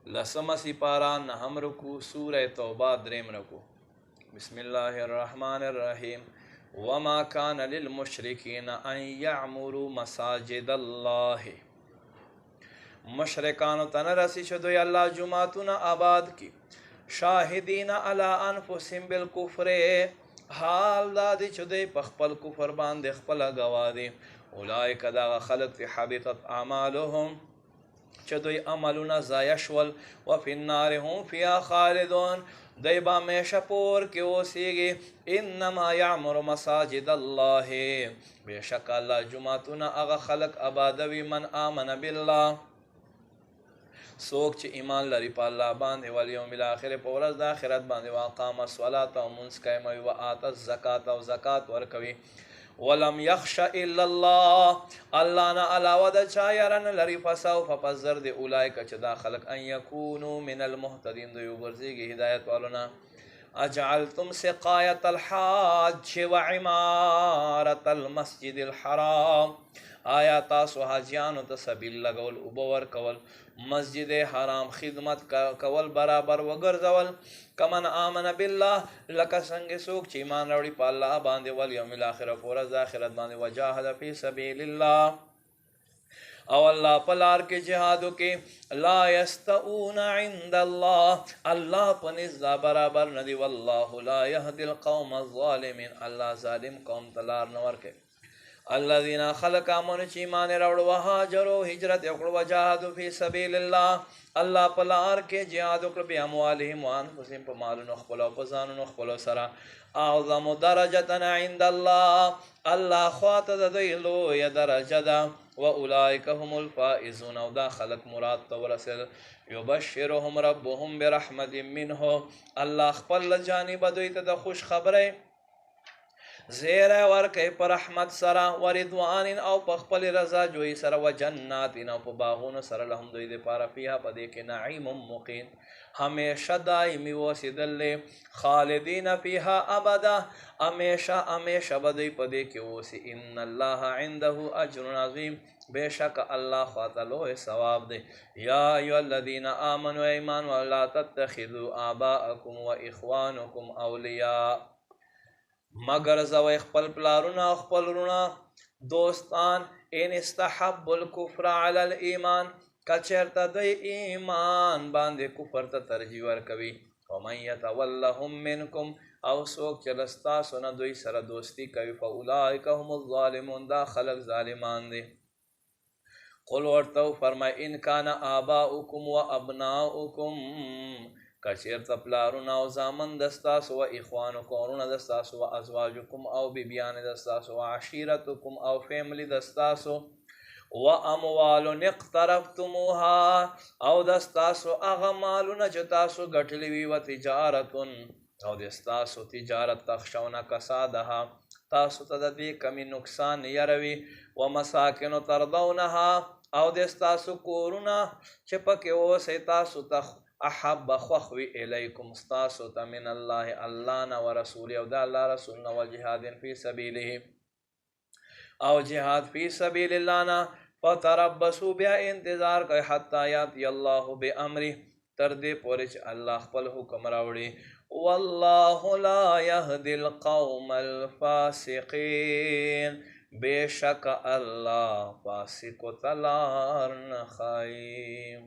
لسم سپارہ نہم رکو سورہ توبہ دریم رکو بسم اللہ الرحمن الرحیم وما کان للمشرکین ان یعمروا مساجد اللہ مشرکانو تنرسی شدوی اللہ جماعتنا آباد کی شاہدین علی انفسهم بالکفر حال دادی چدوی پخپل کفر باندے خپل گوادی اولئک دا خلق حبطت اعمالهم چدوی عملنا ضایع شول وفی النار هم فیها خالدون دی با میشه پور کی اوسیگی انما یعمر مساجد اللہ بے شک اللہ جماعتنا اغا خلق آبادوی من آمن باللہ سوک چی ایمان لری پا اللہ باندے والیوم الاخر پا ورز دا آخرت باندے واقام الصلاة و منس کئموی و آت الزکاة و زکاة ورکوی ولم یخش الا اللہ اللہ نا علاوہ دا چایرن لری فساو فپزر دے اولائک چدا خلق ان یکونو من المحتدین دو یوگرزی کی ہدایت والونا اجعلتم سقایت الحاج و عمارت المسجد الحرام آیا تاسو حاجیانو تا سبیل لگول اوبور کول مسجد حرام خدمت کول برابر وگرزول کمن آمن باللہ لکا سنگ سوک چی ایمان روڑی پا اللہ باندے والیوم الاخر فورز آخرت باندے وجاہد فی سبیل اللہ او اللہ پلار کے جہادو کے لا یستعون عند اللہ اللہ پنزدہ برابر ندی واللہ لا یهد القوم الظالمین اللہ ظالم قوم تلار نور کے الذين خلق امن چیمان روڑ وهاجروا ہجرت اکڑ وجاہدوا فی سبیل اللہ اللہ پلار کے جہاد اکڑ بی اموالہم وانفسہم پا مالو نخپلو پزانو نخپلو سرا اعظم درجتن عند اللہ اللہ خواتد دیلو یا درجہ دا وَأُولَئِكَ هُمُ الْفَائِزُونَ او دا خلق مراد تورسل یبشرهم ربهم برحمت منہ اللہ خپل جانب دویت دا خوش خبرے زیر ورکی پر رحمت سرا وردوان او پخپل رضا جوئی سرا و جنات او پا باغون سرا لهم دوی دے پارا فیہا پا دیکھ نعیم مقیم ہمیشہ دائمی وسیدل لے خالدین فیہا ابدا ہمیشہ بدوی پا دیکھ وسی ان اللہ عندہ اجر عظیم بے شک اللہ خواطلو ثواب دے یا ایو الذین آمنوا ایمان ولا تتخذوا آباءکم و اخوانکم اولیاء مگر زوی خپل پلارونا خپل رونا دوستان ان استحب الکفر علی الایمان کچرتا دی ایمان باندے کفر تا ترجیح ورکوی ومن یتولهم منکم او سوک چلستا سنا دوی سر دوستی کوي فاولائک هم الظالمون دا خلق ظالمان دے قل ورتو فرمائی ان کان آباؤکم و ابناؤکم کچیر تپلارون او زامن دستاس و اخوانکم ورون دستاس و ازواجکم او بیبیان دستاس و عشیرتکم او فیملی دستاس و اموال اقترفتموها او دستاس و اغمالون چتاس گٹلوی و تجارتن او دستاس و تجارت تخشون کسادها تاسو تددی کمی نقصان یروی و مساکن ترضونها او دستاسو کورونا چپک او سیتاسو احب خوخوی الیکم استاسو تا من اللہ اللہنا و رسولی او دا اللہ رسولنا و جہاد فی سبیلہ او جہاد فی سبیل اللہنا فتربسو بیا انتظار کئی حتی یاتی اللہ بے امری تردے پورچ اللہ خپل حکم راوڑی واللہ لا یهدی القوم الفاسقین بے شک اللہ فاسق و تلار نخائیم